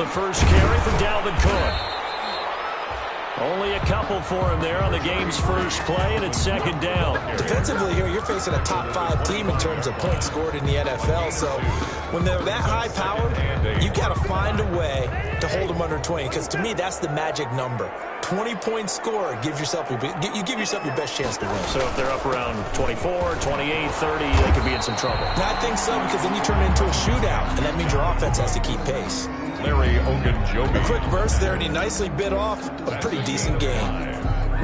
the first carry for Dalvin Cook. Only a couple for him there on the game's first play, and it's second down. Defensively here, you're facing a top-5 team in terms of points scored in the NFL. So when they're that high-powered, you got to find a way to hold them under 20. Because to me, that's the magic number. 20-point score gives yourself you give yourself your best chance to win. So if they're up around 24, 28, 30, they could be in some trouble. I think so, because then you turn it into a shootout, and that means your offense has to keep pace. Larry Ogunjobi. A quick burst there, and he nicely bit off a pretty decent game.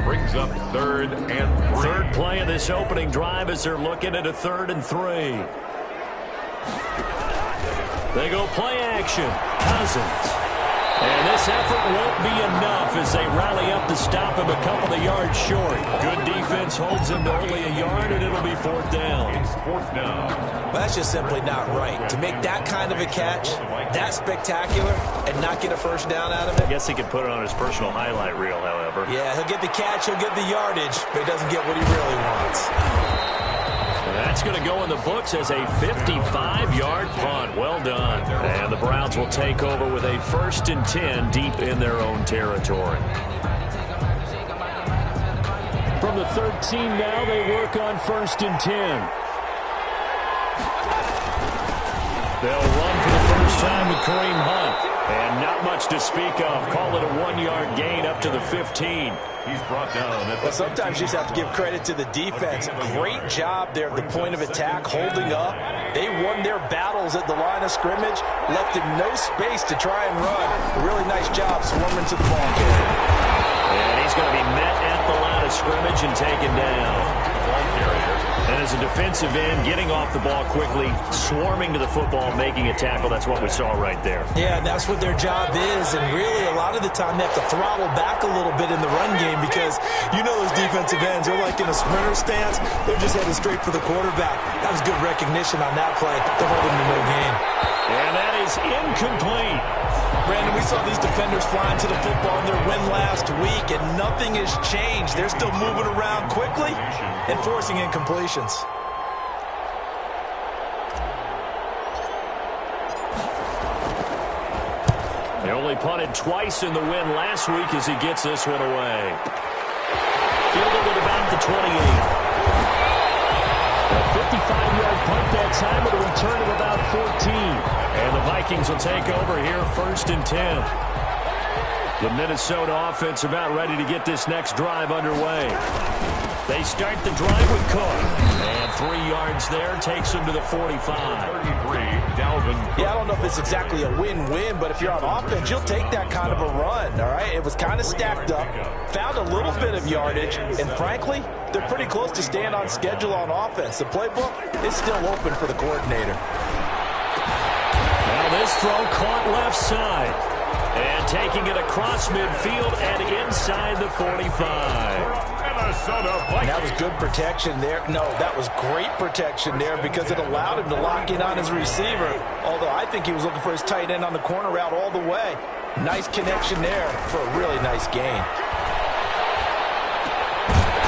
Brings up 3rd and 3. Third play of this opening drive as they're looking at a 3rd and 3. They go play action. Cousins. And this effort won't be enough as they rally up to stop him a couple of yards short. Good defense holds him to only a yard, and it'll be 4th down. It's 4th down. Well, that's just simply not right. To make that kind of a catch, that spectacular, and not get a first down out of it. I guess he could put it on his personal highlight reel, however. Yeah, he'll get the catch, he'll get the yardage, but he doesn't get what he really wants. That's going to go in the books as a 55-yard punt. Well done. And the Browns will take over with a 1st and 10 deep in their own territory. From the 13 now, they work on 1st and 10. They'll run for the first time with Kareem Hunt. And not much to speak of. Call it a 1-yard gain up to the 15. He's brought down. Well, sometimes you just have to give credit to the defense. Great job there at the point of attack, holding up. They won their battles at the line of scrimmage, left him no space to try and run. A really nice job swarming to the ball carrier. And he's going to be met at the line of scrimmage and taken down. Ball carrier. And as a defensive end, getting off the ball quickly, swarming to the football, making a tackle. That's what we saw right there. Yeah, that's what their job is. And really, a lot of the time, they have to throttle back a little bit in the run game because you know those defensive ends, they're like in a sprinter stance. They're just headed straight for the quarterback. That was good recognition on that play. They're holding to no gain. And that is incomplete. Brandon, we saw these defenders flying to the football in their win last week, and nothing has changed. They're still moving around quickly and forcing incompletions. They only punted twice in the win last week as he gets this one away. Fielded at about the 28. A 55-yard punt that time with a return of about 14. And the Vikings will take over here 1st and 10. The Minnesota offense about ready to get this next drive underway. They start the drive with Cook. And 3 yards there takes them to the 45. 33, Dalvin. Yeah, I don't know if it's exactly a win-win, but if you're on offense, you'll take that kind of a run, all right? It was kind of stacked up, found a little bit of yardage, and frankly, they're pretty close to staying on schedule on offense. The playbook is still open for the coordinator. Now this throw caught left side. And taking it across midfield and inside the 45. That was good protection there. No, that was great protection there because it allowed him to lock in on his receiver. Although I think he was looking for his tight end on the corner route all the way. Nice connection there for a really nice gain.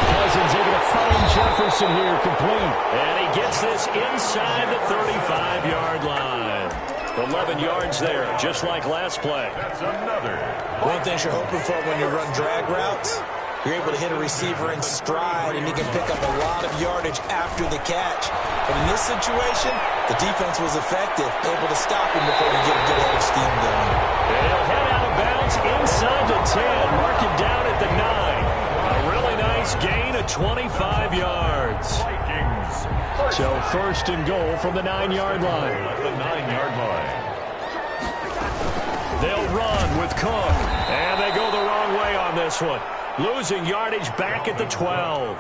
Cousins able to find Jefferson here complete. And he gets this inside the 35-yard line. 11 yards there, just like last play. That's another. One of the things you're hoping for when you run drag routes, you're able to hit a receiver in stride, and he can pick up a lot of yardage after the catch. But in this situation, the defense was effective, able to stop him before he get a good head of steam going. And he'll head out of bounds inside the 10, mark him down at the 9. A really nice gain of 25 yards. So 1st and goal from the 9-yard line. The 9-yard line. They'll run with Cook. And they go the wrong way on this one. Losing yardage back at the 12.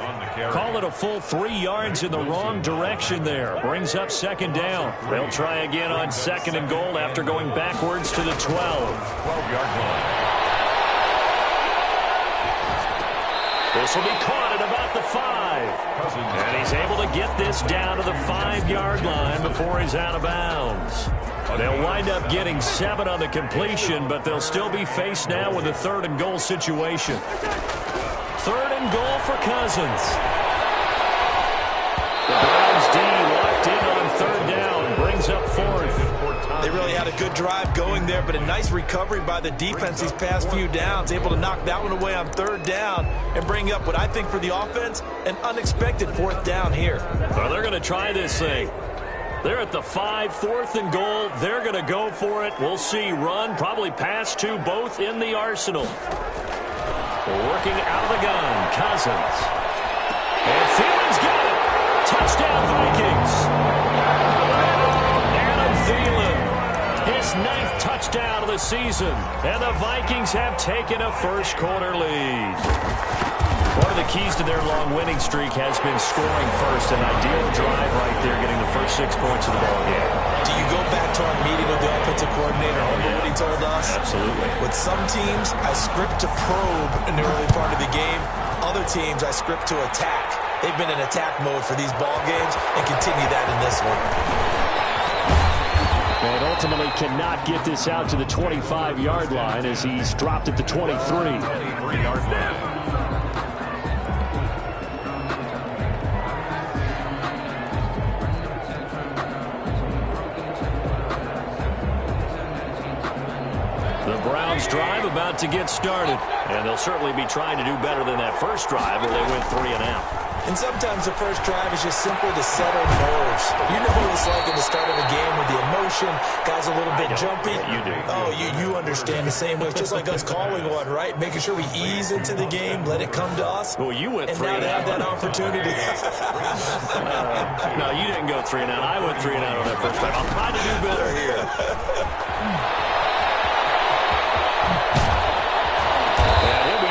Call it a full 3 yards in the wrong direction there. Brings up 2nd down. They'll try again on 2nd and goal after going backwards to the 12. 12-yard line. This will be caught at about the 5. And he's able to get this down to the 5-yard line before he's out of bounds. They'll wind up getting 7 on the completion, but they'll still be faced now with a 3rd and goal situation. 3rd and goal for Cousins. The Browns D locked in on 3rd down, brings up 4th. They really had a good drive going there, but a nice recovery by the defense these past few downs, able to knock that one away on third down and bring up what I think for the offense, an unexpected fourth down here. Well, they're going to try this thing. They're at the 5, 4th and goal. They're going to go for it. We'll see. Run, probably pass to both in the arsenal. Working out of the gun, Cousins. And Thielens got it. Touchdown, Vikings. Adam Thielen, his 9th touchdown of the season. And the Vikings have taken a first-quarter lead. One of the keys to their long winning streak has been scoring first. An ideal drive right there, getting the first 6 points of the ball game. Do you go back to our meeting with the offensive coordinator? Remember what he told us? Absolutely. With some teams, I script to probe in the early part of the game. Other teams, I script to attack. They've been in attack mode for these ball games and continue that in this one. And ultimately cannot get this out to the 25-yard line as he's dropped at the 23. 23-yard line. Drive about to get started, and they'll certainly be trying to do better than that first drive where they went 3 and out. And sometimes the first drive is just simply to settle nerves. You know what it's like at the start of a game with the emotion, guys a little bit jumpy. You do. Oh, you understand the same way. It's just like us calling one, right? Making sure we ease into the game, let it come to us. Well, you went 3 and and now out. they have that opportunity. No, you didn't go 3 and out. I went 3 and out on that first drive. I'll try to do better here.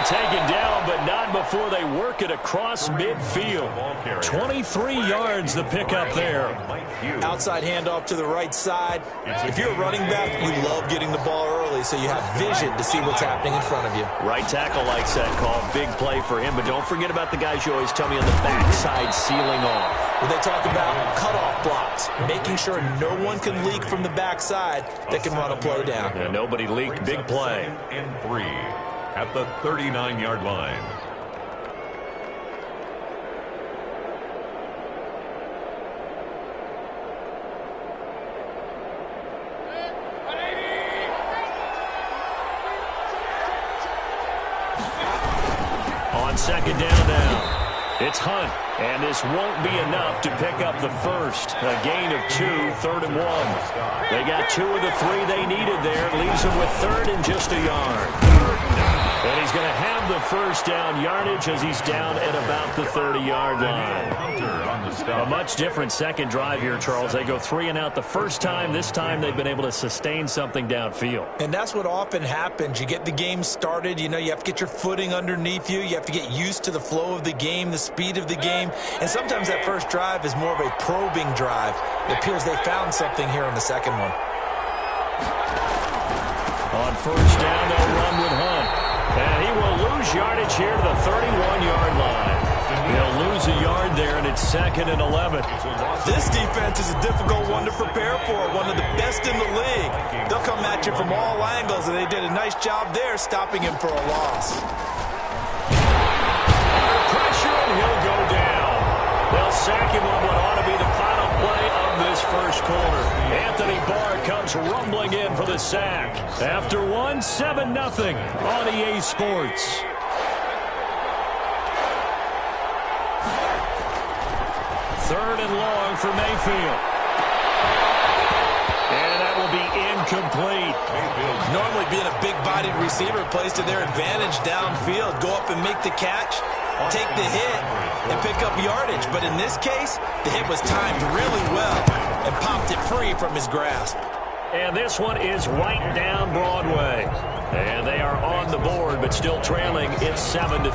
Taken down, but not before they work it across midfield. 23 yards the pickup there. Outside handoff to the right side. If you're a running back, you love getting the ball early so you have vision to see what's happening in front of you. Right tackle likes that call. Big play for him, but don't forget about the guys you always tell me on the backside sealing off. When they talk about cutoff blocks, making sure no one can leak from the backside that can run a play down. And nobody leaked. Big play. And 3 at the 39-yard line. On second down now. It's Hunt, and this won't be enough to pick up the first. A gain of 2, 3rd and 1. They got 2 of the 3 they needed there. Leaves them with 3rd and just a yard. And he's going to have the first down yardage as he's down at about the 30-yard line. A much different second drive here, Charles. They go 3 and out the first time. This time they've been able to sustain something downfield. And that's what often happens. You get the game started. You know, you have to get your footing underneath you. You have to get used to the flow of the game, the speed of the game. And sometimes that first drive is more of a probing drive. It appears they found something here in the second one. On first down, they'll run with Hunt. And he will lose yardage here to the 31-yard line. He'll lose a yard there, and it's 2nd and 11. This defense is a difficult one to prepare for, one of the best in the league. They'll come at you from all angles, and they did a nice job there stopping him for a loss. Under pressure, and he'll go down. They'll sack him on what ought to be the final play of this first quarter. Anthony Barr comes rumbling in for the sack. After 1, 7-0 on EA Sports. Third and long for Mayfield. And that will be incomplete. Normally being a big-bodied receiver plays to their advantage downfield. Go up and make the catch, take the hit, and pick up yardage. But in this case, the hit was timed really well and popped it free from his grasp. And this one is right down Broadway. And they are on the board, but still trailing. It's 7-3.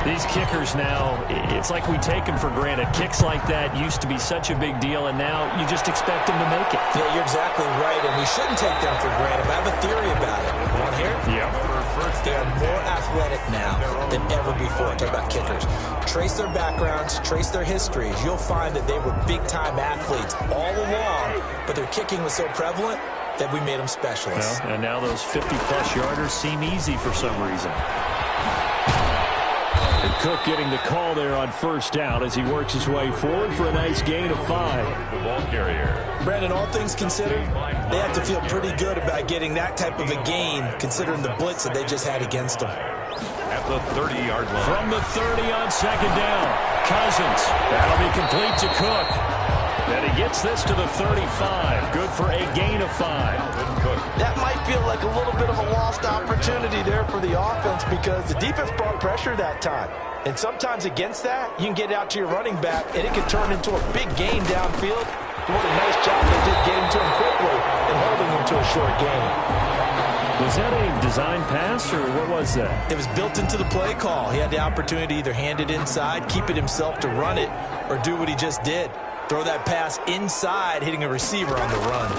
These kickers now, it's like we take them for granted. Kicks like that used to be such a big deal, and now you just expect them to make it. Yeah, you're exactly right, and we shouldn't take them for granted. But I have a theory about it. You want to hear it? Yeah. They are more athletic now than ever before. Talk about kickers. Trace their backgrounds, trace their histories. You'll find that they were big-time athletes all along, but their kicking was so prevalent that we made them specialists. Well, and now those 50-plus yarders seem easy for some reason. And Cook getting the call there on first down as he works his way forward for a nice gain of 5. The ball carrier. Brandon, all things considered, they have to feel pretty good about getting that type of a gain considering the blitz that they just had against them. At the 30-yard line. From the 30 on second down, Cousins. That'll be complete to Cook. And he gets this to the 35. Good for a gain of 5. That might feel like a little bit of a lost opportunity there for the offense because the defense brought pressure that time. And sometimes against that, you can get out to your running back, and it can turn into a big gain downfield. What a nice job they did getting to him quickly and holding him to a short gain. Was that a design pass, or what was that? It was built into the play call. He had the opportunity to either hand it inside, keep it himself to run it, or do what he just did. Throw that pass inside, hitting a receiver on the run.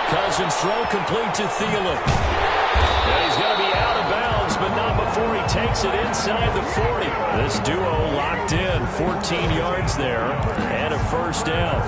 Cousins throw complete to Thielen. And he's going to be out of bounds, but not before he takes it inside the 40. This duo locked in, 14 yards there, and a first down.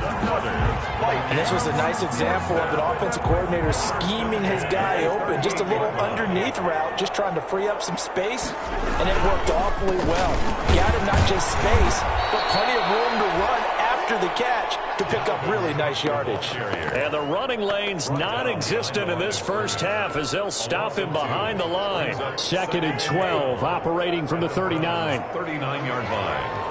And this was a nice example of an offensive coordinator scheming his guy open. Just a little underneath route, just trying to free up some space, and it worked awfully well. Got him not just space, but plenty of room to run after the catch to pick up really nice yardage. And the running lane's non-existent in this first half as they'll stop him behind the line. 2nd and 12, operating from the 39. 39-yard line.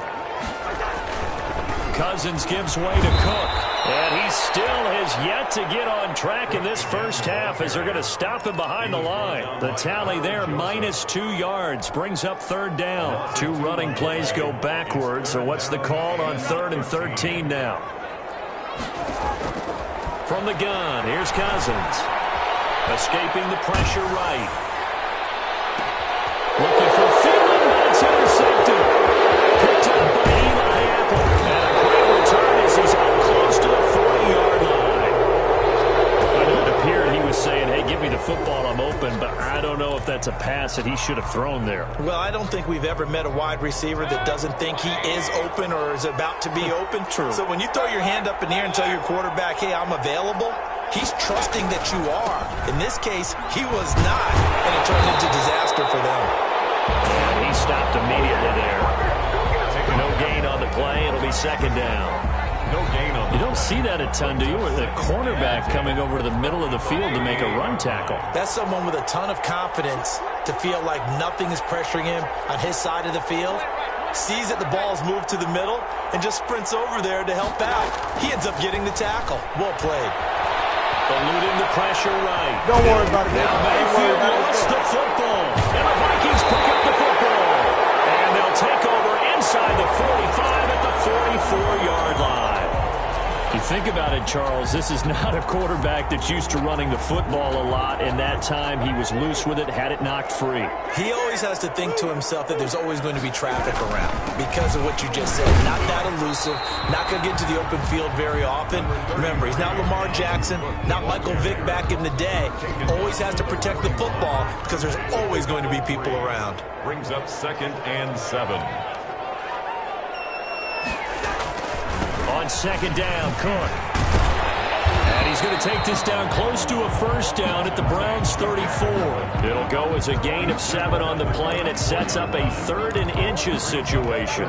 Cousins gives way to Cook. And he still has yet to get on track in this first half as they're going to stop him behind the line. The tally there, -2 yards, brings up 3rd down. 2 running plays go backwards, so what's the call on 3rd and 13 now? From the gun, here's Cousins. Escaping the pressure right. Looking for Thielen, but it's intercepted. Picked up by Eli Apple. And a great return as he's up close to the 40-yard line. I know it appeared he was saying, hey, give me the football, I'm open, but I don't know if that's a pass that he should have thrown there. Well, I don't think we've ever met a wide receiver that doesn't think he is open or is about to be open. True. So when you throw your hand up in the air and tell your quarterback, hey, I'm available, he's trusting that you are. In this case, he was not, and it turned into disaster for them. And he stopped immediately there. No gain on the play. It'll be 2nd down. No gain on the You don't see that a ton, do you? With a cornerback coming over to the middle of the field to make a run tackle. That's someone with a ton of confidence to feel like nothing is pressuring him on his side of the field. Sees that the ball's moved to the middle and just sprints over there to help out. He ends up getting the tackle. Well played. Eluding the pressure right. Don't worry about it. Now Mayfield wants the football. And the Vikings pick up the football. And they'll take over inside the 45 at the 44-yard line. You think about it, Charles, this is not a quarterback that's used to running the football a lot, and that time he was loose with it, had it knocked free. He always has to think to himself that there's always going to be traffic around because of what you just said. Not that elusive, not going to get to the open field very often. Remember, he's not Lamar Jackson, not Michael Vick back in the day. Always has to protect the football because there's always going to be people around. brings up 2nd and 7. On 2nd down, Cook. And he's going to take this down close to a first down at the Browns' 34. It'll go as a gain of 7 on the play, and it sets up a 3rd and inches situation.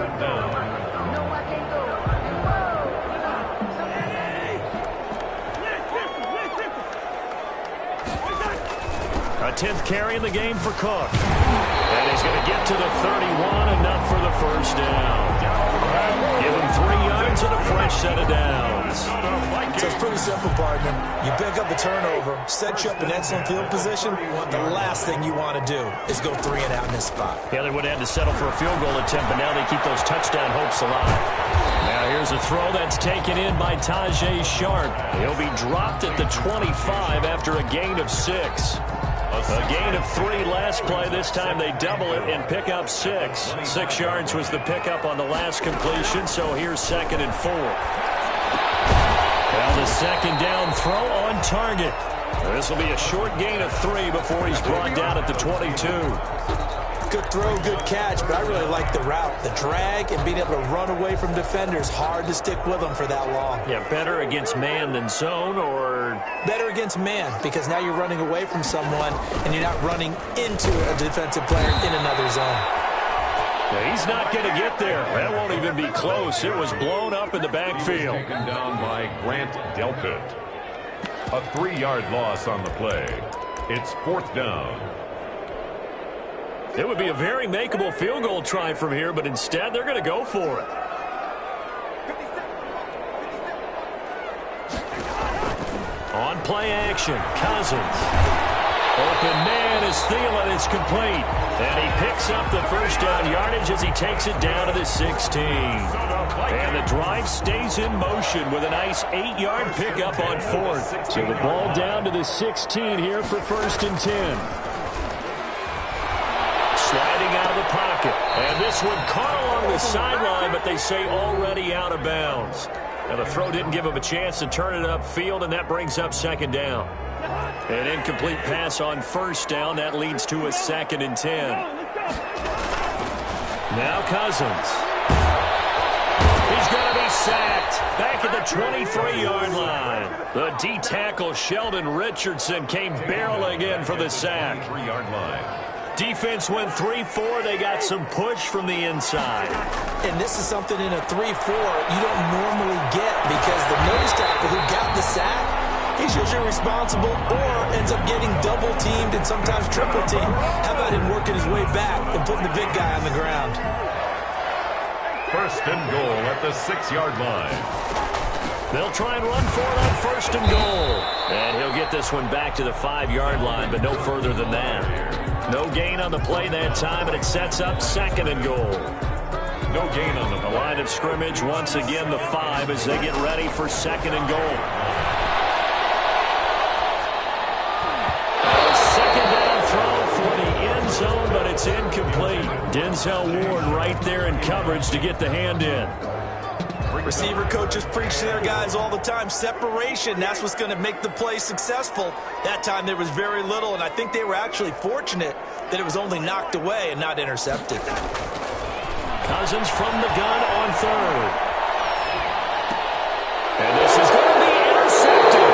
A 10th carry in the game for Cook. And he's going to get to the 31, enough for the first down. Give him 3 yards and a fresh set of downs. So it's pretty simple, partner. You pick up a turnover, set you up in excellent field position. The last thing you want to do is go 3 and out in this spot. Yeah, they would have had to settle for a field goal attempt, but now they keep those touchdown hopes alive. Now here's a throw that's taken in by Tajay Sharp. He'll be dropped at the 25 after a gain of 6. A gain of 3 last play. This time they double it and pick up 6. 6 yards was the pickup on the last completion, so here's 2nd and 4. Well, the 2nd down throw on target. This will be a short gain of 3 before he's brought down at the 22. good throw, good catch, but I really like the route. The drag and being able to run away from defenders, hard to stick with them for that long. Yeah, better against man than zone, or? Better against man, because now you're running away from someone and you're not running into a defensive player in another zone. Yeah, he's not going to get there. That won't even be close. It was blown up in the backfield. Taken down by Grant Delpit. A 3-yard loss on the play. It's 4th down. It would be a very makeable field goal try from here, but instead they're going to go for it. On play action, Cousins. Open man is Thielen. It's complete. And he picks up the first down yardage as he takes it down to the 16. And the drive stays in motion with a nice 8-yard pickup on 4th. So the ball down to the 16 here for 1st and 10. Sliding out of the pocket. And this one caught along the sideline, but they say already out of bounds. Now the throw didn't give him a chance to turn it upfield, and that brings up 2nd down. An incomplete pass on 1st down. That leads to a 2nd and 10. Now Cousins. He's going to be sacked. Back at the 23-yard line. The D-tackle Sheldon Richardson came barreling in for the sack. 3-yard line. Defense went 3-4. They got some push from the inside. And this is something in a 3-4 you don't normally get, because the nose tackle who got the sack, he's usually responsible or ends up getting double-teamed and sometimes triple-teamed. How about him working his way back and putting the big guy on the ground? 1st and goal at the 6-yard line. They'll try and run for it on 1st and goal. And he'll get this one back to the 5-yard line, but no further than that. No gain on the play that time, and it sets up 2nd and goal. No gain on the line of scrimmage. Once again, the 5 as they get ready for 2nd and goal. Second down throw for the end zone, but it's incomplete. Denzel Ward right there in coverage to get the hand in. Receiver coaches preach to their guys all the time. Separation, that's what's going to make the play successful. That time there was very little, and I think they were actually fortunate that it was only knocked away and not intercepted. Cousins from the gun on 3rd. And this is going to be intercepted.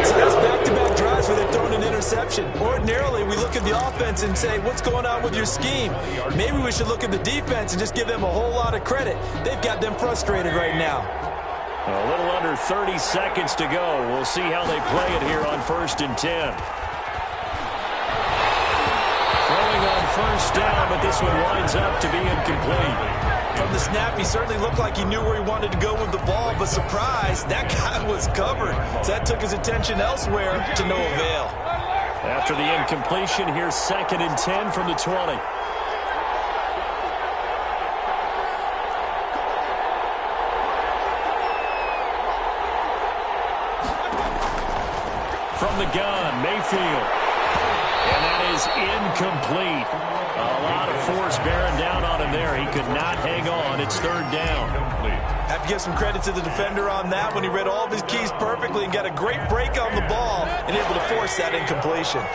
So that's back-to-back drives where they're throwing an interception. Ordinarily, we look at the offense and say, what's going on with your scheme? Maybe we should look at the defense and just give them a whole lot of credit. They've got them frustrated right now. A little under 30 seconds to go. We'll see how they play it here on 1st and 10. Throwing on 1st down, but this one winds up to be incomplete. From the snap, he certainly looked like he knew where he wanted to go with the ball, but surprise, that guy was covered. So that took his attention elsewhere to no avail. After the incompletion, here's 2nd and 10 from the 20. From the gun, Mayfield. And that is incomplete. A lot of force bearing down on him there. He could not hang on. It's 3rd down. Have to give some credit to the defender on that when he read all of his keys perfectly and got a great break on the ball and able to force that incompletion.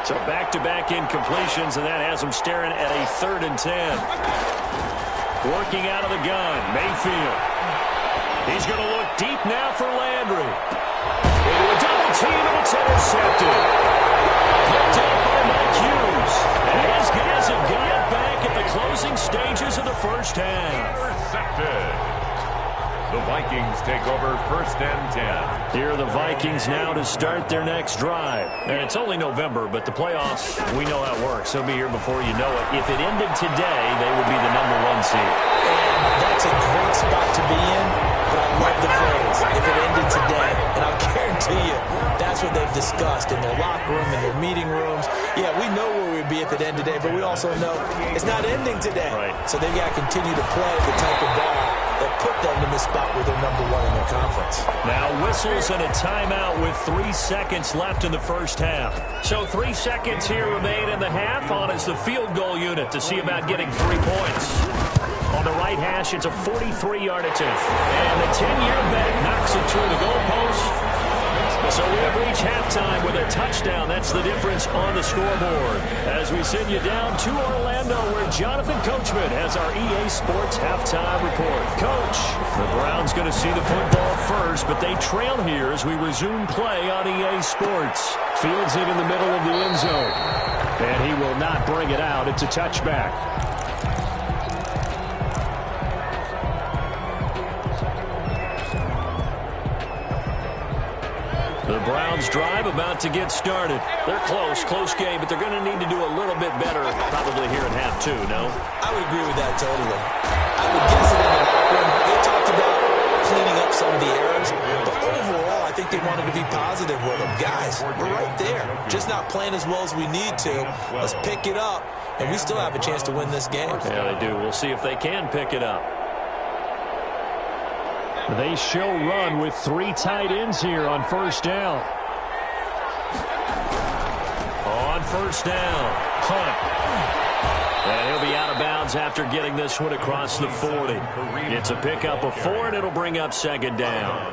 So back-to-back incompletions, and that has him staring at a 3rd and 10. Working out of the gun, Mayfield. He's going to look deep now for Landry. Into a double team, and it's intercepted. Picked up by Mike Hughes. And his guys have got it back at the closing stages of the first half. Intercepted. The Vikings take over 1st and 10. Here are the Vikings now to start their next drive. And it's only November, but the playoffs, we know how it works. They'll be here before you know it. If it ended today, they would be the #1 seed. And that's a great spot to be in, but I love the phrase, if it ended today. And I'll guarantee you, that's what they've discussed in their locker room, in their meeting rooms. Yeah, we know where we'd be if it ended today, but we also know it's not ending today. Right. So they've got to continue to play the type of ball that put them in the spot where they're #1 in their conference. Now whistles and a timeout with 3 seconds left in the first half. So 3 seconds here remain in the half. On is the field goal unit to see about getting 3 points. On the right hash, it's a 43-yard attempt. And the 10-year bet knocks it through the goalpost. So we have reached halftime with a touchdown. That's the difference on the scoreboard. As we send you down to Orlando, where Jonathan Coachman has our EA Sports halftime report. Coach, the Browns going to see the football first, but they trail here as we resume play on EA Sports. Fields it in the middle of the end zone. And he will not bring it out. It's a touchback. The Browns drive about to get started. They're close game, but they're going to need to do a little bit better probably here in half two, no? I would agree with that totally. I would guess it in the locker room. They talked about cleaning up some of the errors, but overall, I think they wanted to be positive with them. Guys, we're right there. Just not playing as well as we need to. Let's pick it up, and we still have a chance to win this game. Yeah, they do. We'll see if they can pick it up. They show run with 3 tight ends here on first down. On first down, Hunt. And he'll be out of bounds after getting this one across the 40. It's a pickup of 4, and it'll bring up second down.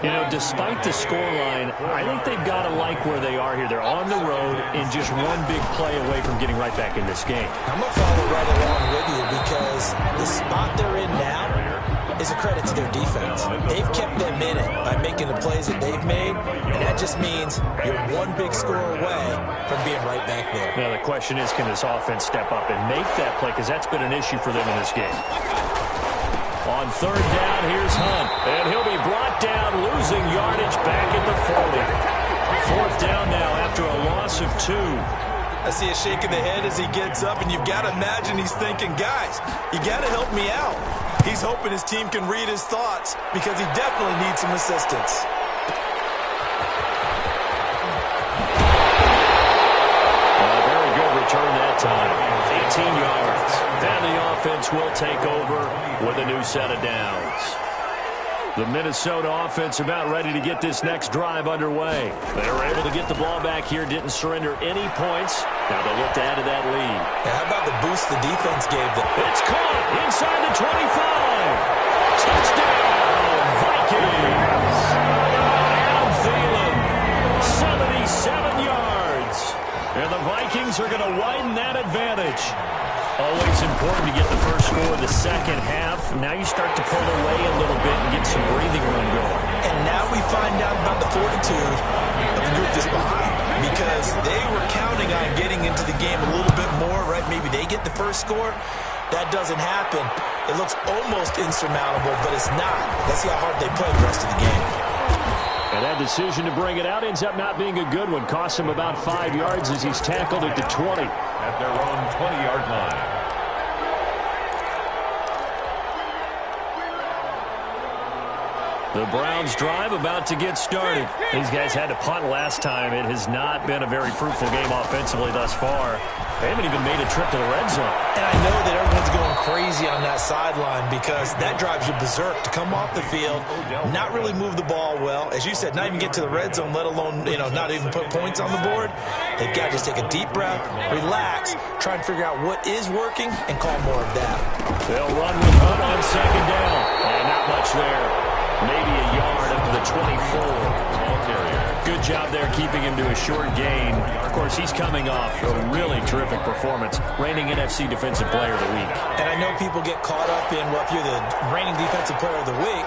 You know, despite the scoreline, I think they've got to like where they are here. They're on the road and just one big play away from getting right back in this game. I'm going to follow right along with you because the spot they're in now is a credit to their defense. They've kept them in it by making the plays that they've made, and that just means you're one big score away from being right back there. Now, the question is, can this offense step up and make that play? Because that's been an issue for them in this game. On third down, here's Hunt. And he'll be brought down, losing yardage back at the 40. Fourth down now after a loss of 2. I see a shake of the head as he gets up, and you've got to imagine he's thinking, guys, you got to help me out. He's hoping his team can read his thoughts because he definitely needs some assistance. Very good return that time. 18 yards. And the offense will take over with a new set of downs. The Minnesota offense about ready to get this next drive underway. They were able to get the ball back here, didn't surrender any points. Now they'll look to add to that lead. Yeah, how about the boost the defense gave them? It's caught inside the 25. Touchdown, Vikings. Adam Thielen, 77 yards. And the Vikings are going to widen that advantage. Always important to get the first score of the second half. Now you start to pull away a little bit and get some breathing room going. And now we find out about the fortitude of the group that's behind. Because they were counting on getting into the game a little bit more, right? Maybe they get the first score. That doesn't happen. It looks almost insurmountable, but it's not. Let's see how hard they play the rest of the game. And that decision to bring it out ends up not being a good one. Costs him about 5 yards as he's tackled at the 20. At their own 20-yard line. The Browns drive about to get started. These guys had to punt last time. It has not been a very fruitful game offensively thus far. They haven't even made a trip to the red zone. And I know that everyone's going crazy on that sideline because that drives you berserk to come off the field, not really move the ball well. As you said, not even get to the red zone, let alone, not even put points on the board. They've got to just take a deep breath, relax, try and figure out what is working, and call more of that. They'll run with Hunt on second down. And not much there. Maybe a yard up to the 24. Good job there keeping him to a short gain. Of course, he's coming off a really terrific performance, reigning NFC Defensive Player of the Week. And I know people get caught up in, well, if you're the reigning Defensive Player of the Week,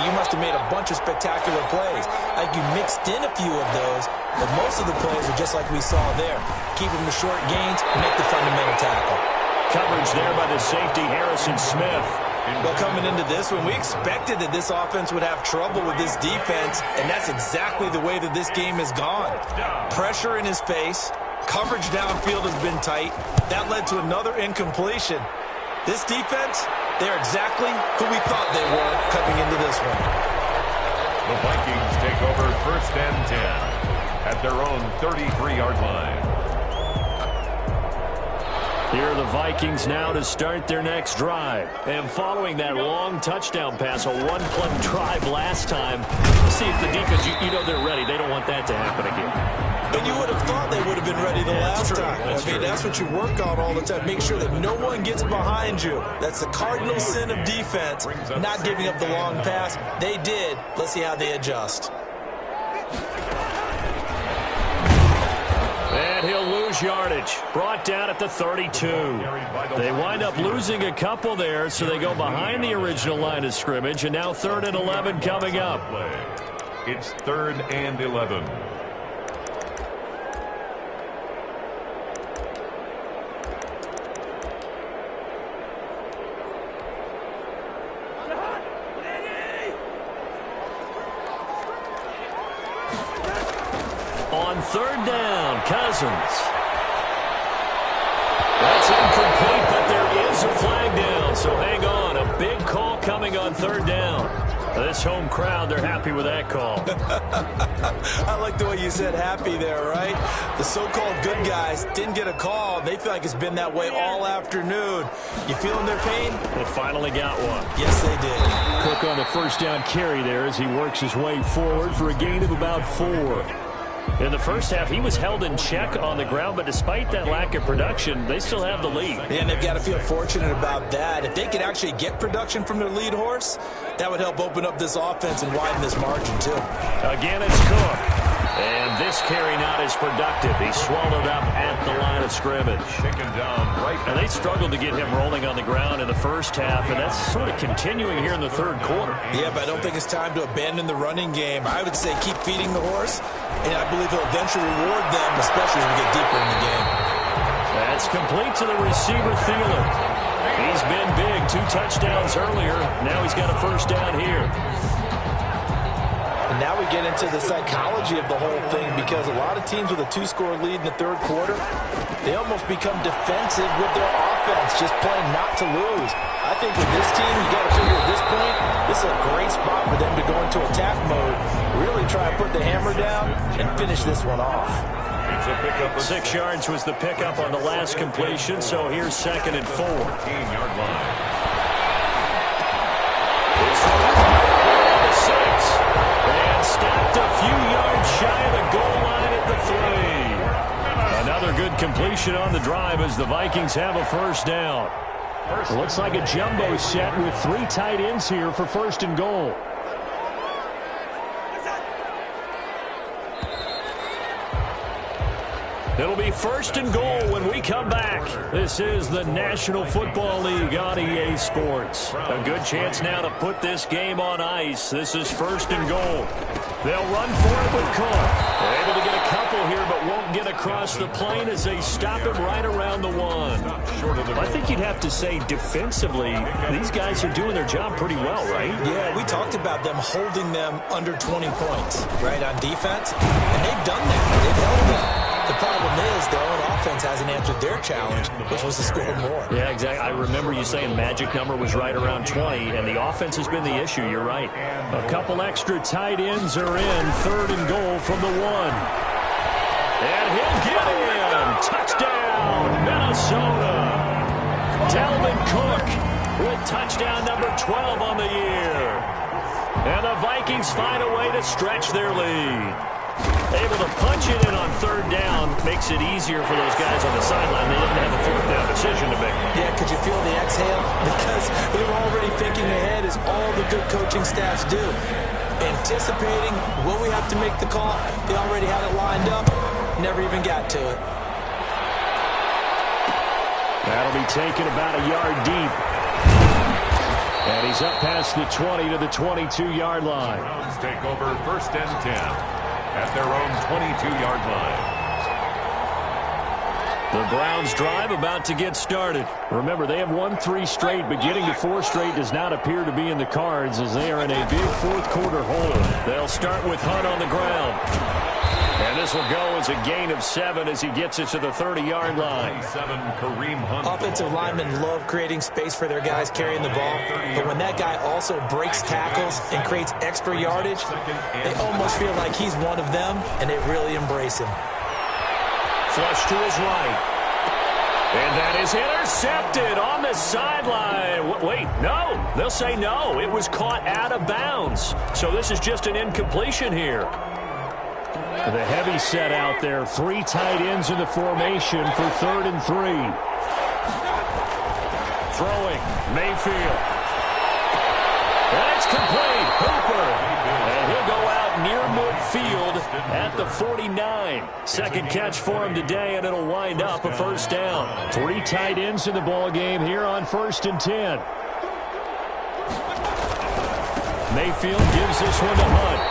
you must have made a bunch of spectacular plays. Like you mixed in a few of those, but most of the plays are just like we saw there. Keep them to short gains, make the fundamental tackle. Coverage there by the safety, Harrison Smith. Well, coming into this one, we expected that this offense would have trouble with this defense, and that's exactly the way that this game has gone. Pressure in his face, coverage downfield has been tight. That led to another incompletion. This defense, they're exactly who we thought they were coming into this one. The Vikings take over first and 10 at their own 33-yard line. Here are the Vikings now to start their next drive. And following that long touchdown pass, a one-play drive last time, see if the defense, you know they're ready. They don't want that to happen again. And you would have thought they would have been ready the last time. That's what you work on all the time. Make sure that no one gets behind you. That's the cardinal sin of defense, not giving up the long pass. They did. Let's see how they adjust. lose yardage. Brought down at the 32. They wind up losing a couple there, so they go behind the original line of scrimmage, and now 3rd and 11 coming up. It's 3rd and 11. On 3rd down, Cousins. That's incomplete, but there is a flag down, so hang on. A big call coming on 3rd down. This home crowd, they're happy with that call. I like the way you said happy there, right? The so-called good guys didn't get a call. They feel like it's been that way all afternoon. You feeling their pain? They finally got one. Yes, they did. Cook on the 1st down carry there as he works his way forward for a gain of about 4. In the first half, he was held in check on the ground, but despite that lack of production, they still have the lead. And they've got to feel fortunate about that. If they could actually get production from their lead horse, that would help open up this offense and widen this margin, too. Again, it's Cook. And this carry not as productive. He swallowed up at the line of scrimmage. Taken down right. And they struggled to get him rolling on the ground in the first half, and that's sort of continuing here in the 3rd quarter. Yeah, but I don't think it's time to abandon the running game. I would say keep feeding the horse, and I believe he'll eventually reward them, especially as we get deeper in the game. That's complete to the receiver, Thielen. He's been big, 2 touchdowns earlier. Now he's got a 1st down here. And now we get into the psychology of the whole thing, because a lot of teams with a 2-score lead in the 3rd quarter, they almost become defensive with their offense, just playing not to lose. I think with this team, you got to figure at this point, this is a great spot for them to go into attack mode, really try and put the hammer down and finish this one off. It's a pickup. 6 yards was the pickup on the last completion, so here's 2nd and 4. 14-yard line. And stopped a few yards shy of the goal line at the 3. Another good completion on the drive as the Vikings have a 1st down. Looks like a jumbo set with 3 tight ends here for 1st and goal. It'll be 1st and goal when we come back. This is the National Football League on EA Sports. A good chance now to put this game on ice. This is 1st and goal. They'll run for it with Cook. They're able to get a couple here, but won't get across the plane as they stop it right around the 1. I think you'd have to say defensively, these guys are doing their job pretty well, right? Yeah, we talked about them holding them under 20 points, right, on defense. And they've done that. They've held them. The problem is their own offense hasn't answered their challenge, which was to score more. Yeah, exactly. I remember you saying magic number was right around 20, and the offense has been the issue. You're right. A couple extra tight ends are in. 3rd and goal from the 1. And he'll get in. Touchdown, Minnesota. Dalvin Cook with touchdown number 12 on the year. And the Vikings find a way to stretch their lead. Able to punch it in on 3rd down makes it easier for those guys on the sideline. They didn't have a 4th down decision to make. Yeah, could you feel the exhale? Because they were already thinking ahead, as all the good coaching staffs do. Anticipating, will we have to make the call? They already had it lined up. Never even got to it. That'll be taken about a yard deep. And he's up past the 20 to the 22-yard line. Browns take over 1st and 10. At their own 22-yard line. The Browns drive about to get started. Remember, they have won 3 straight, but getting to 4 straight does not appear to be in the cards as they are in a big 4th quarter hole. They'll start with Hunt on the ground. And this will go as a gain of 7 as he gets it to the 30-yard line. 27, Kareem Hunt. Offensive linemen love creating space for their guys carrying the ball, but when that guy also breaks tackles and creates extra yardage, they almost feel like he's one of them, and they really embrace him. Flush to his right. And that is intercepted on the sideline. Wait, no. They'll say no. It was caught out of bounds. So this is just an incompletion here. The heavy set out there. 3 tight ends in the formation for 3rd and 3. Throwing, Mayfield. And it's complete. Hooper. And he'll go out near midfield at the 49. Second catch for him today, and it'll wind up a first down. 3 tight ends in the ball game here on 1st and 10. Mayfield gives this one to Hunt.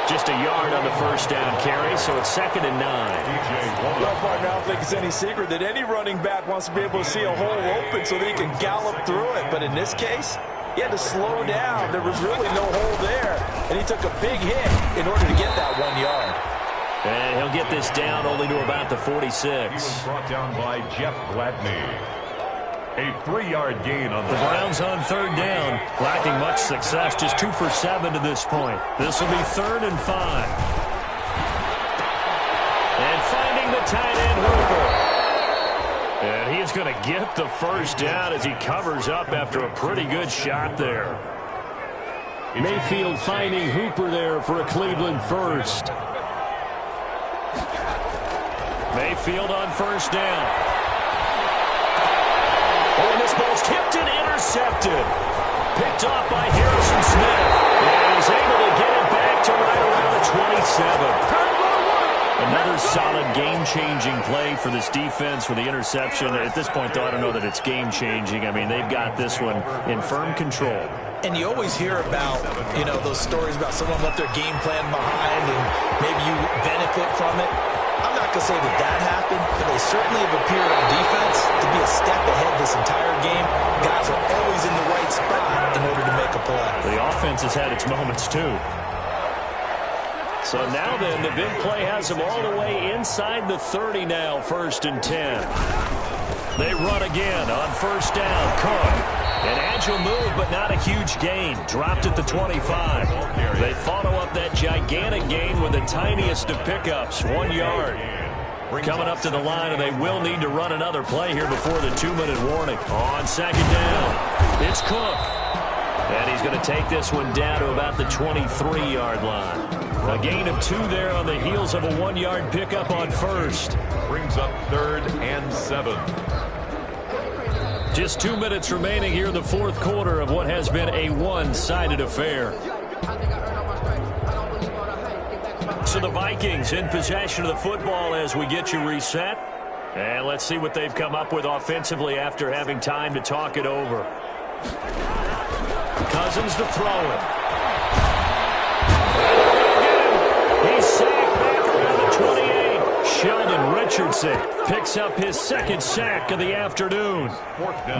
Just a yard on the first down carry, so it's 2nd and 9. Well, partner, I don't think it's any secret that any running back wants to be able to see a hole open so that he can gallop through it. But in this case, he had to slow down. There was really no hole there, and he took a big hit in order to get that 1 yard. And he'll get this down only to about the 46. He was brought down by Jeff Gladney. A 3-yard gain on the Browns on 3rd down. Lacking much success, just 2 for 7 to this point. This will be 3rd and 5. And finding the tight end Hooper. And he's going to get the first down as he covers up after a pretty good shot there. Mayfield finding Hooper there for a Cleveland first. Mayfield on 1st down. Oh, and this ball's tipped and intercepted. Picked off by Harrison Smith. And he's able to get it back to right around the 27. Another solid game-changing play for this defense with the interception. At this point, though, I don't know that it's game-changing. I mean, they've got this one in firm control. And you always hear about, you know, those stories about someone left their game plan behind and maybe you benefit from it. I'm not going to say that that happened, but they certainly have appeared on defense to be a step ahead this entire game. Guys are always in the right spot in order to make a play. The offense has had its moments, too. So now then, the big play has them all the way inside the 30 now, 1st and 10. They run again on 1st down. Cook. An agile move, but not a huge gain. Dropped at the 25. They follow up that gigantic gain with the tiniest of pickups, 1 yard. Coming up to the line, and they will need to run another play here before the 2-minute warning. On 2nd down, it's Cook. And he's going to take this one down to about the 23-yard line. A gain of 2 there on the heels of a 1-yard pickup on 1st. Brings up 3rd and 7. Just 2 minutes remaining here in the 4th quarter of what has been a one-sided affair. So the Vikings in possession of the football as we get you reset. And let's see what they've come up with offensively after having time to talk it over. Cousins to throw it. He's sacked back around the 28. Sheldon Richardson picks up his 2nd sack of the afternoon.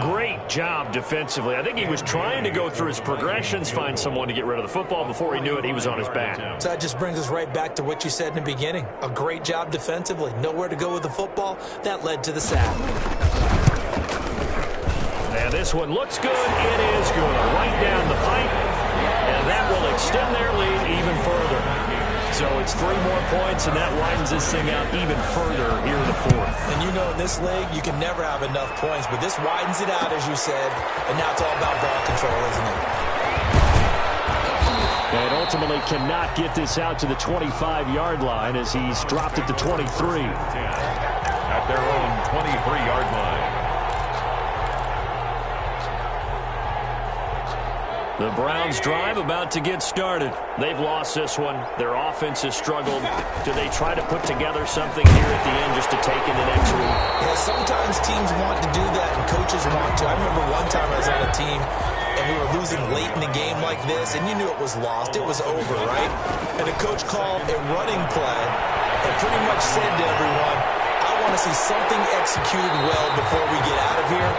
Great job defensively. I think he was trying to go through his progressions, find someone to get rid of the football. Before he knew it, he was on his back. So that just brings us right back to what you said in the beginning. A great job defensively. Nowhere to go with the football. That led to the sack. And this one looks good. It is good. Right down the pipe. And that will extend their lead even further. So it's 3 more points, and that widens this thing out even further here in the 4th. And you know in this league, you can never have enough points, but this widens it out, as you said, and now it's all about ball control, isn't it? And ultimately cannot get this out to the 25-yard line as he's dropped at the 23. At their own 23-yard line. The Browns drive about to get started. They've lost this one. Their offense has struggled. Do they try to put together something here at the end just to take in the next week? Yeah, sometimes teams want to do that and coaches want to. I remember one time I was on a team and we were losing late in the game like this, and you knew it was lost. It was over, right? And the coach called a running play and pretty much said to everyone, I want to see something executed well before we get out of here.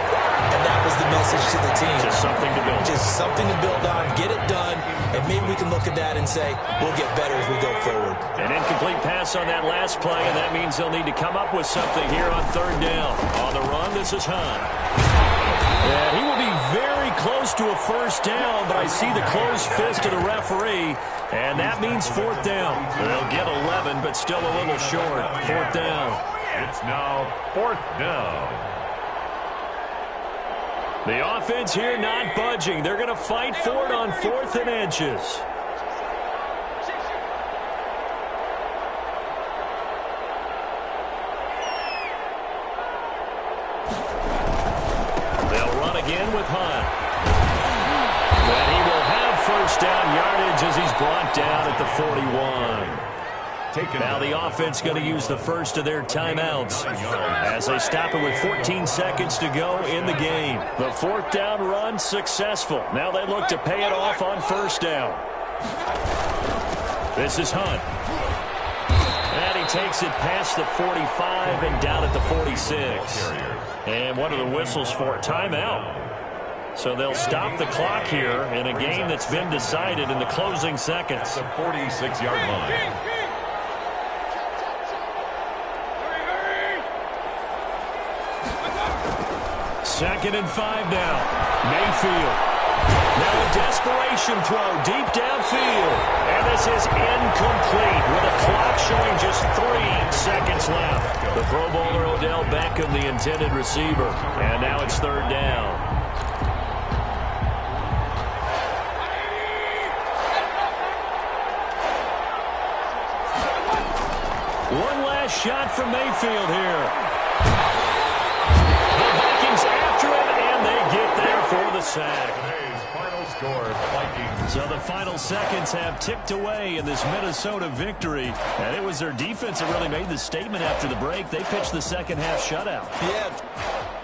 And that was the message to the team. Just something to build. Just something to build on, get it done, and maybe we can look at that and say, we'll get better as we go forward. An incomplete pass on that last play, and that means they'll need to come up with something here on 3rd down. On the run, this is Hunt. And he will be very close to a first down, but I see the closed fist of the referee, and that means 4th down. They'll get 11, but still a little short. 4th down. It's now 4th down. The offense here not budging. They're going to fight for it on 4th and inches. They'll run again with Hunt. And he will have first down yardage as he's brought down at the 41. Now the offense going to use the first of their timeouts as they stop it with 14 seconds to go in the game. The fourth down run successful. Now they look to pay it off on first down. This is Hunt. And he takes it past the 45 and down at the 46. And one of the whistles for a timeout. So they'll stop the clock here in a game that's been decided in the closing seconds. The 46-yard line. Second and 5 now. Mayfield. Now a desperation throw deep downfield. And this is incomplete with a clock showing just 3 seconds left. The Pro Bowler Odell Beckham, the intended receiver. And now it's third down. One last shot from Mayfield here. After it, and they get there for the sack. Today's final score, Vikings. So the final seconds have ticked away in this Minnesota victory. And it was their defense that really made the statement after the break. They pitched the second half shutout. Yeah.